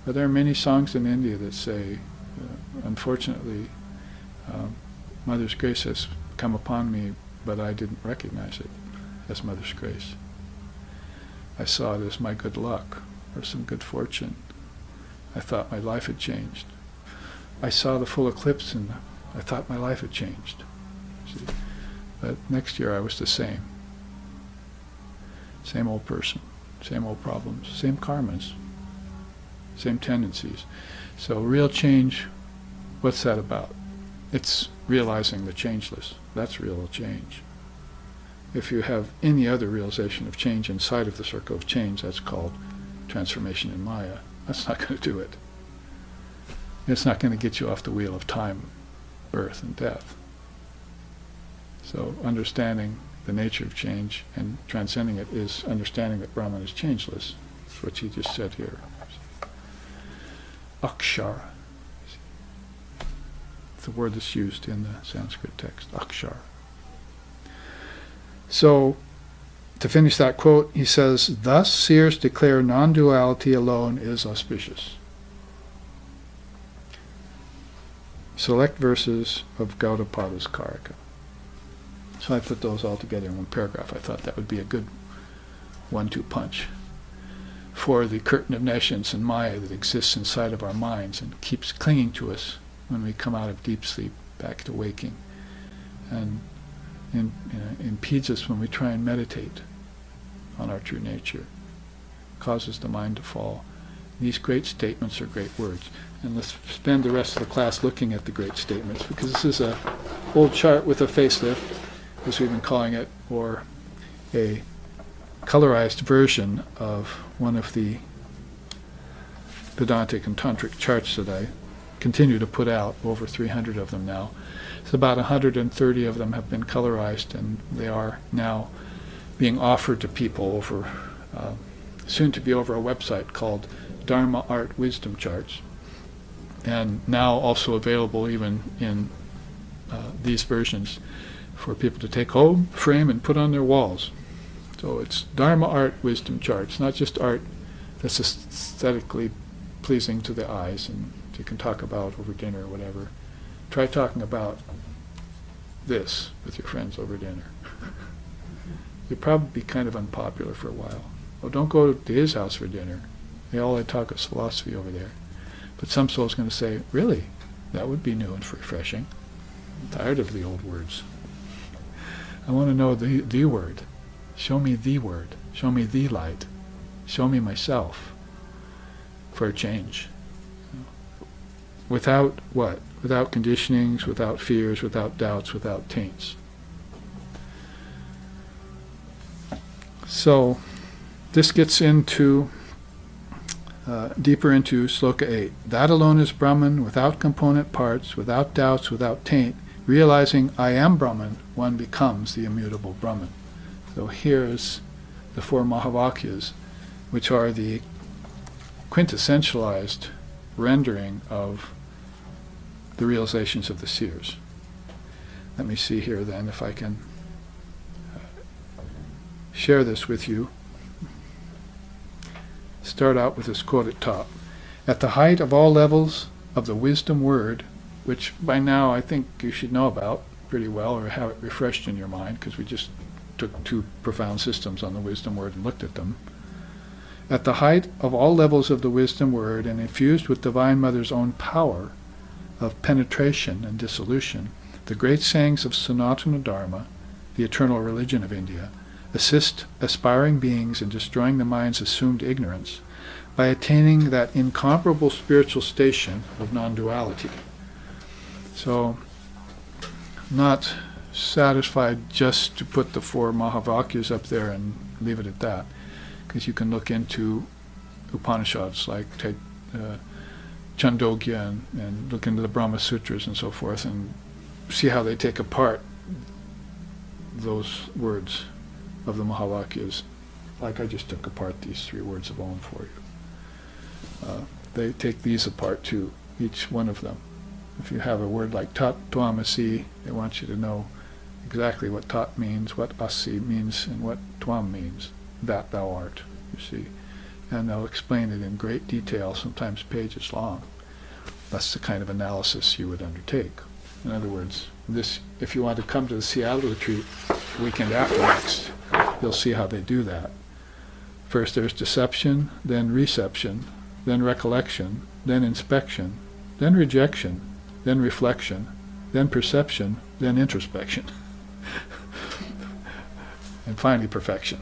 But there are many songs in India that say, unfortunately, Mother's grace has come upon me, but I didn't recognize it as Mother's grace. I saw it as my good luck or some good fortune. I thought my life had changed. I saw the full eclipse and I thought my life had changed. See? But next year I was the same. Same old person, same old problems, same karmas, same tendencies. So real change, what's that about? It's realizing the changeless. That's real change. If you have any other realization of change inside of the circle of change, that's called transformation in Maya. That's not going to do it. It's not going to get you off the wheel of time, birth, and death. So understanding the nature of change and transcending it is understanding that Brahman is changeless. That's what he just said here. Akshara. The word that's used in the Sanskrit text, akshara. So, to finish that quote, he says, thus seers declare non-duality alone is auspicious. Select verses of Gaudapada's Karika. So I put those all together in one paragraph. I thought that would be a good 1-2 punch for the curtain of nescience and Maya that exists inside of our minds and keeps clinging to us when we come out of deep sleep back to waking, and impedes us when we try and meditate on our true nature, causes the mind to fall. These great statements are great words, and let's spend the rest of the class looking at the great statements, because this is an old chart with a facelift, as we've been calling it, or a colorized version of one of the Vedantic and Tantric charts that I continue to put out, over 300 of them now. So about 130 of them have been colorized, and they are now being offered to people over, soon to be over a website called Dharma Art Wisdom Charts, and now also available even in these versions for people to take home, frame, and put on their walls. So it's Dharma Art Wisdom Charts, not just art that's aesthetically pleasing to the eyes and you can talk about over dinner or whatever. Try talking about this with your friends over dinner. You'll probably be kind of unpopular for a while. Well, don't go to his house for dinner. All I talk is philosophy over there. But some soul's going to say, really? That would be new and refreshing. I'm tired of the old words. I want to know the word. Show me the word. Show me the light. Show me myself for a change. without what? Without conditionings, without fears, without doubts, without taints. So this gets into deeper into Sloka 8. That alone is Brahman, without component parts, without doubts, without taint. Realizing I am Brahman, one becomes the immutable Brahman. So here's the four Mahavakyas, which are the quintessentialized rendering of the realizations of the seers. Let me see here then if I can share this with you. Start out with this quote at top. At the height of all levels of the wisdom word, which by now I think you should know about pretty well, or have it refreshed in your mind, because we just took two profound systems on the wisdom word and looked at them. At the height of all levels of the wisdom word, and infused with Divine Mother's own power of penetration and dissolution, the great sayings of Sanatana Dharma, the eternal religion of India, assist aspiring beings in destroying the mind's assumed ignorance by attaining that incomparable spiritual station of non-duality. So, not satisfied just to put the four Mahavakyas up there and leave it at that, because you can look into Upanishads like Chandogya and look into the Brahma Sutras and so forth and see how they take apart those words of the Mahavakyas, like I just took apart these three words of Om for you. They take these apart too, each one of them. If you have a word like Tat Tvamasi, they want you to know exactly what Tat means, what Asi means, and what Tvam means, that thou art, you see. And they'll explain it in great detail, sometimes pages long. That's the kind of analysis you would undertake. In other words, this, if you want to come to the Seattle retreat the weekend after next, you'll see how they do that. First there's deception, then reception, then recollection, then inspection, then rejection, then reflection, then perception, then introspection, and finally perfection.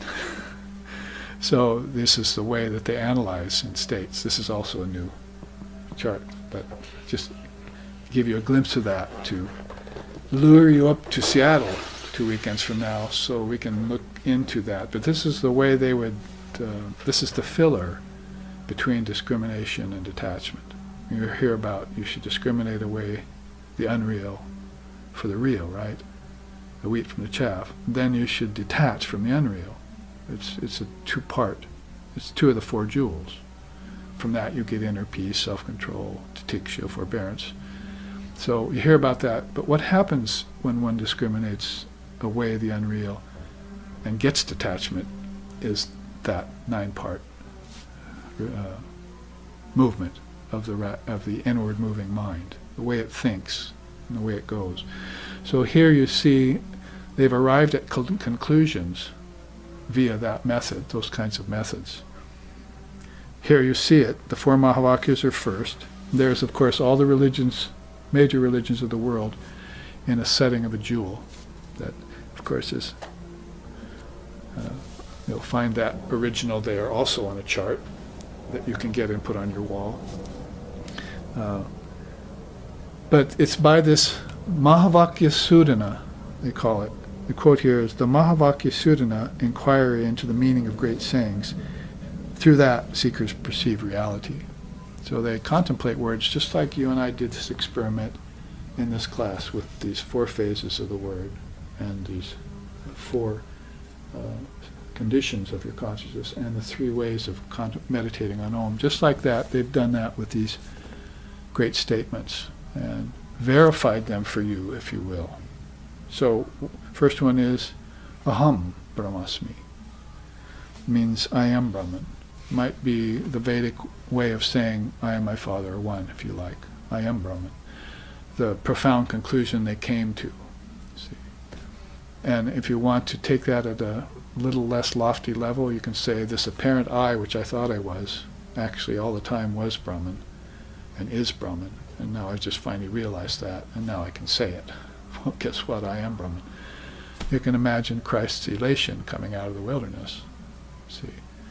So this is the way that they analyze in states. This is also a new chart, but just give you a glimpse of that to lure you up to Seattle 2 weekends from now so we can look into that. But this is the way they would, this is the filler between discrimination and detachment. You hear about you should discriminate away the unreal for the real, right? The wheat from the chaff. Then you should detach from the unreal. It's a two-part. It's two of the four jewels. From that you get inner peace, self-control, titiksha, forbearance. So you hear about that, but what happens when one discriminates away the unreal and gets detachment is that 9-part movement of the inward moving mind, the way it thinks and the way it goes. So here you see they've arrived at conclusions via that method, those kinds of methods. Here you see it. The four Mahavakyas are first. There's, of course, all the religions, major religions of the world, in a setting of a jewel. That, of course, is, you'll find that original there also on a chart that you can get and put on your wall. But it's by this Mahavakya Sudana, they call it. The quote here is, the Mahavakya Sudana, inquiry into the meaning of great sayings. Through that, seekers perceive reality. So they contemplate words just like you and I did this experiment in this class with these 4 phases of the word and these 4 conditions of your consciousness and the 3 ways of meditating on Om. Just like that, they've done that with these great statements and verified them for you, if you will. So, first one is Aham Brahmasmi. Means I am Brahman. Might be the Vedic way of saying I am my Father, or one, if you like. I am Brahman. The profound conclusion they came to. See? And if you want to take that at a little less lofty level, you can say this apparent I, which I thought I was, actually all the time was Brahman and is Brahman. And now I just finally realized that, and now I can say it. Well, guess what? I am Brahman. You can imagine Christ's elation coming out of the wilderness. See,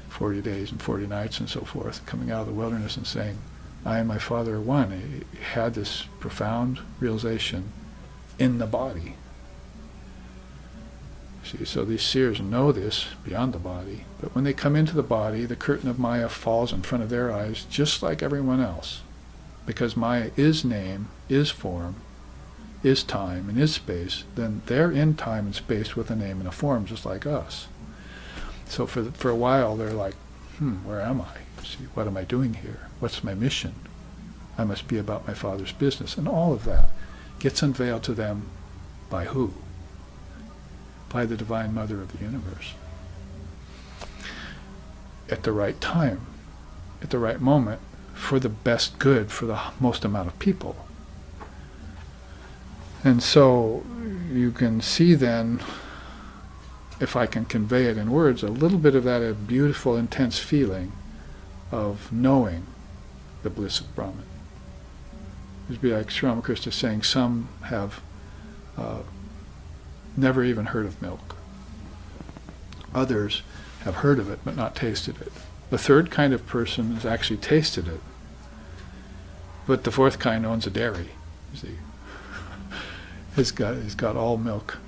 40 days and 40 nights and so forth, coming out of the wilderness and saying, I and my Father are one. He had this profound realization in the body. See, so these seers know this beyond the body, but when they come into the body, the curtain of Maya falls in front of their eyes just like everyone else, because Maya is name, is form, is time, and is space. Then they're in time and space with a name and a form just like us. So for a while they're like, where am I? See, what am I doing here? What's my mission? I must be about my Father's business. And all of that gets unveiled to them by who? By the Divine Mother of the universe. At the right time, at the right moment, for the best good, for the most amount of people. And so you can see then, if I can convey it in words, a little bit of that beautiful, intense feeling of knowing the bliss of Brahman. It would be like Sri Ramakrishna saying some have never even heard of milk. Others have heard of it but not tasted it. The third kind of person has actually tasted it, but the fourth kind owns a dairy. You see, he's got all milk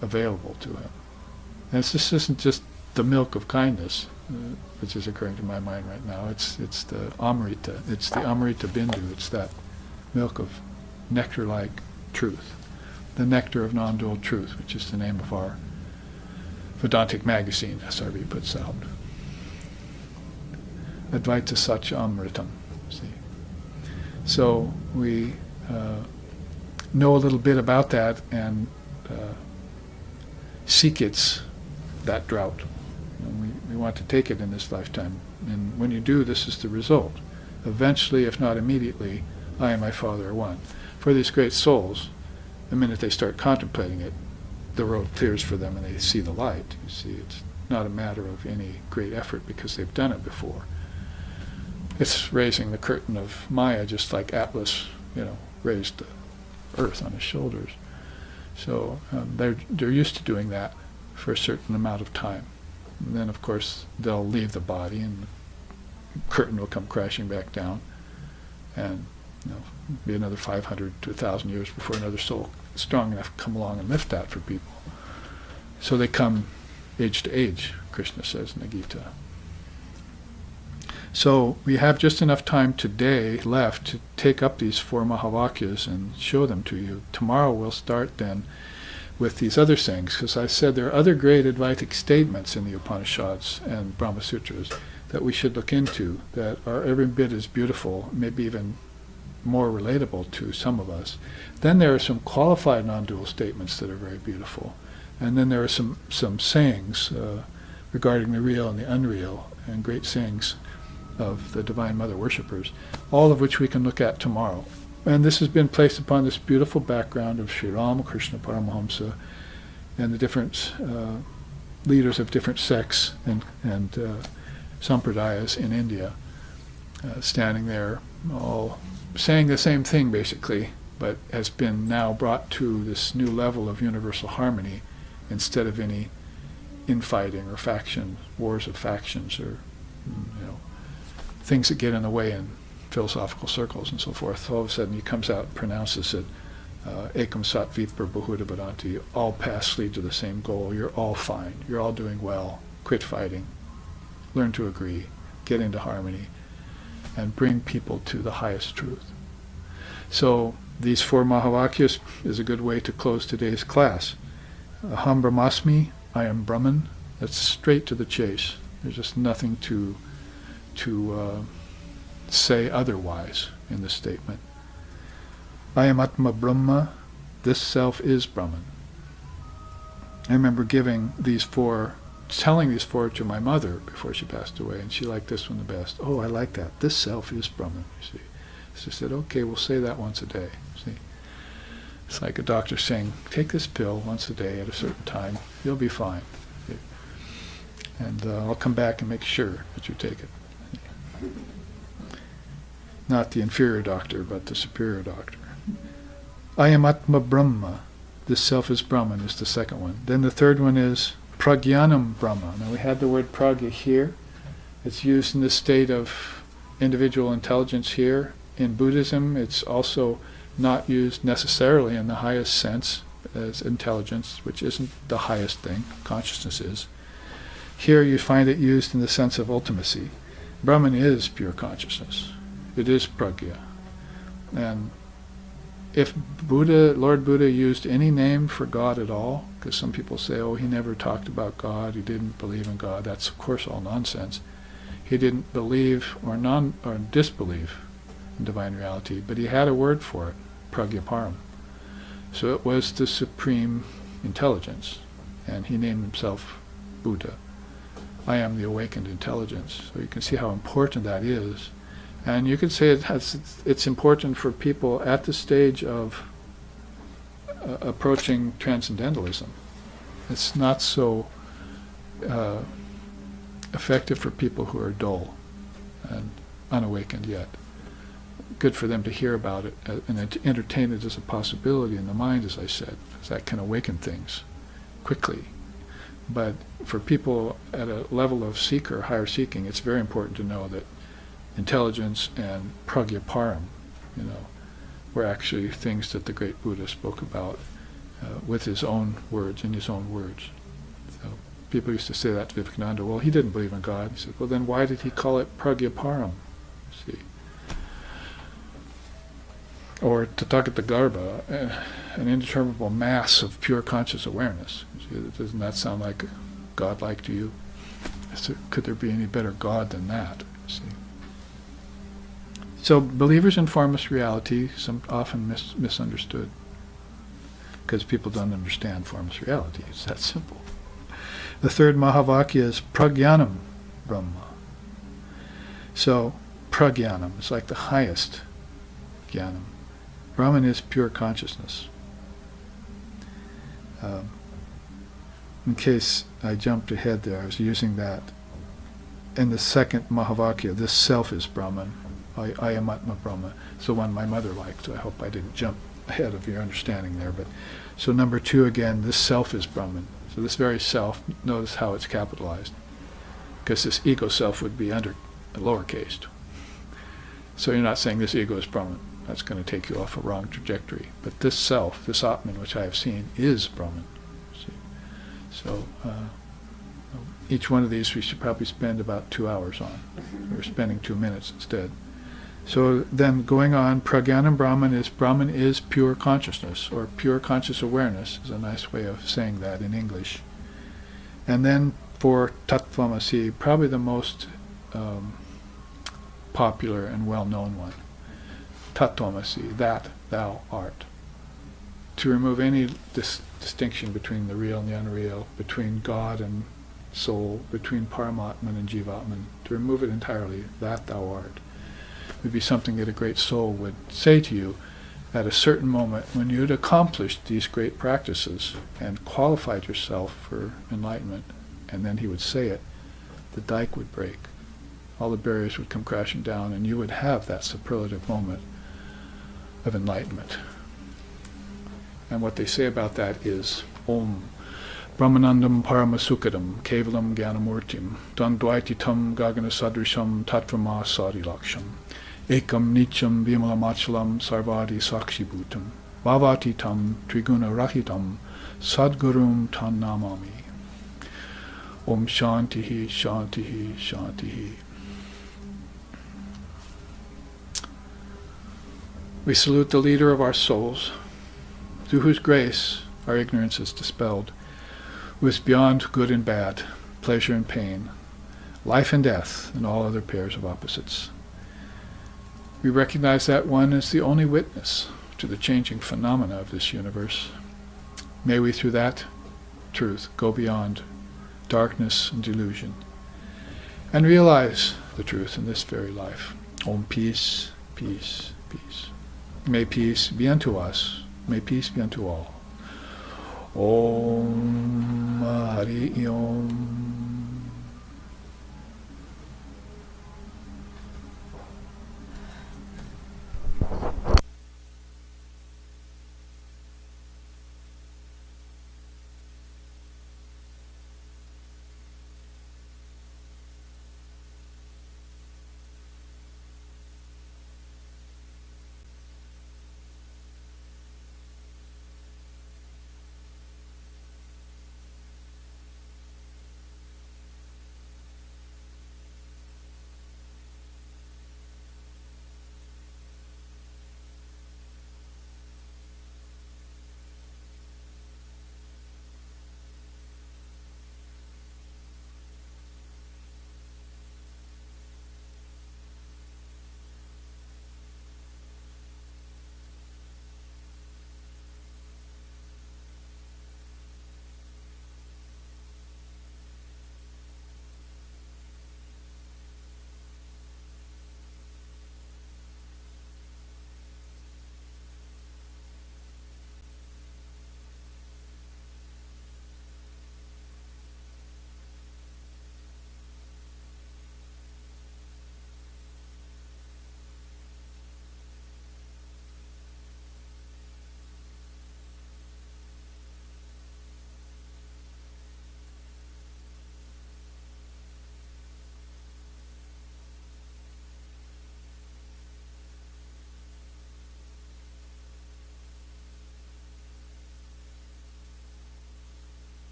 available to him. And this isn't just the milk of kindness, which is occurring to my mind right now. It's the Amrita. It's the Amritabindu. It's that milk of nectar-like truth, the nectar of non-dual truth, which is the name of our Vedantic magazine, SRV puts out. Advaita Satya Amritam. See, so we know a little bit about that and seek that drought. We want to take it in this lifetime, and when you do, this is the result. Eventually, if not immediately, I and my Father are one. For these great souls, the minute they start contemplating it, the road clears for them and they see the light. You see, it's not a matter of any great effort because they've done it before. It's raising the curtain of Maya, just like Atlas, raised the earth on his shoulders. So they're used to doing that for a certain amount of time. And then, of course, they'll leave the body and the curtain will come crashing back down. And be another 500 to 1,000 years before another soul strong enough to come along and lift that for people. So they come age to age, Krishna says in the Gita. So we have just enough time today left to take up these 4 Mahavakyas and show them to you. Tomorrow we'll start then with these other things, because I said there are other great Advaitic statements in the Upanishads and Brahma Sutras that we should look into, that are every bit as beautiful, maybe even more relatable to some of us. Then there are some qualified non-dual statements that are very beautiful. And then there are some sayings regarding the real and the unreal, and great sayings of the Divine Mother worshippers, all of which we can look at tomorrow. And this has been placed upon this beautiful background of Sri Ramakrishna Paramahamsa and the different leaders of different sects and sampradayas in India, standing there, all saying the same thing basically, but has been now brought to this new level of universal harmony instead of any infighting or wars of factions, or things that get in the way in philosophical circles and so forth. All of a sudden he comes out and pronounces it, ekam sat vipra bahuda badanti, all paths lead to the same goal, you're all fine, you're all doing well, quit fighting, learn to agree, get into harmony, and bring people to the highest truth. So these 4 Mahavakyas is a good way to close today's class. Aham Brahmasmi, I am Brahman. That's straight to the chase. There's just nothing to say otherwise in this statement. I am Atma Brahma, this self is Brahman. I remember telling these 4 to my mother before she passed away, and she liked this one the best. Oh, I like that. This self is Brahman, you see. So she said, okay, we'll say that once a day. See, it's like a doctor saying, take this pill once a day at a certain time, you'll be fine. See? And I'll come back and make sure that you take it. Not the inferior doctor, but the superior doctor. I am Atma Brahma. This self is Brahman is the second one. Then the third one is Pragyanam Brahma. Now we had the word pragya here. It's used in the state of individual intelligence here. In Buddhism, it's also not used necessarily in the highest sense as intelligence, which isn't the highest thing, consciousness is. Here you find it used in the sense of ultimacy. Brahman is pure consciousness. It is pragya. And if Lord Buddha used any name for God at all, because some people say, oh, he never talked about God, he didn't believe in God, that's of course all nonsense. He didn't believe or disbelieve in divine reality, but he had a word for it, pragyaparam. So it was the supreme intelligence, and he named himself Buddha. I am the awakened intelligence. So you can see how important that is. And you could say it's important for people at the stage of approaching transcendentalism. It's not so effective for people who are dull and unawakened yet. Good for them to hear about it and to entertain it as a possibility in the mind, as I said, because that can awaken things quickly. But for people at a level of seeker, higher seeking, it's very important to know that intelligence and pragyaparam, were actually things that the great Buddha spoke about with his own words, in his own words. So people used to say that to Vivekananda, well, he didn't believe in God. He said, well, then why did he call it pragyaparam? See? Or Tathagata, an indeterminable mass of pure conscious awareness. See, doesn't that sound like God-like to you? So could there be any better God than that? See? So believers in formless reality, often misunderstood, because people don't understand formless reality. It's that simple. The third Mahavakya is pragyanam Brahma. So pragyanam is like the highest jnanam. Brahman is pure consciousness. In case I jumped ahead there, I was using that. In the second Mahavakya, this self is Brahman. I am Atma Brahma. It's the one my mother liked. I hope I didn't jump ahead of your understanding there. But so number 2 again, this self is Brahman. So this very self, notice how it's capitalized, because this ego self would be under lowercase. So you're not saying this ego is Brahman. That's going to take you off a wrong trajectory. But this self, this Atman, which I have seen, is Brahman. See? So each one of these we should probably spend about 2 hours on. We're spending 2 minutes instead. So then going on, pragyanam Brahman is pure consciousness, or pure conscious awareness is a nice way of saying that in English. And then for tattvamasi, probably the most popular and well-known one, tattvamasi, that thou art. To remove any distinction between the real and the unreal, between God and soul, between Paramatman and Jivatman, to remove it entirely, that thou art, would be something that a great soul would say to you at a certain moment when you had accomplished these great practices and qualified yourself for enlightenment, and then he would say it, the dike would break. All the barriers would come crashing down, and you would have that superlative moment of enlightenment. And what they say about that is, Om Brahmanandam Paramasukadam Kevalam Gyanamurtim Dandvaititam Gaganasadrisham Tattvama Sarilaksham Ekam Nityam Vimalamachalam Sarvadi Sakshibhutam Bhavatitam Triguna Rahitam Sadgurum Tannamami. Om Shantihi Shantihi Shantihi. We salute the leader of our souls, through whose grace our ignorance is dispelled, who is beyond good and bad, pleasure and pain, life and death, and all other pairs of opposites. We recognize that one as the only witness to the changing phenomena of this universe. May we, through that truth, go beyond darkness and delusion, and realize the truth in this very life. Om, peace, peace, peace. May peace be unto us. May peace be unto all. Om Hari Om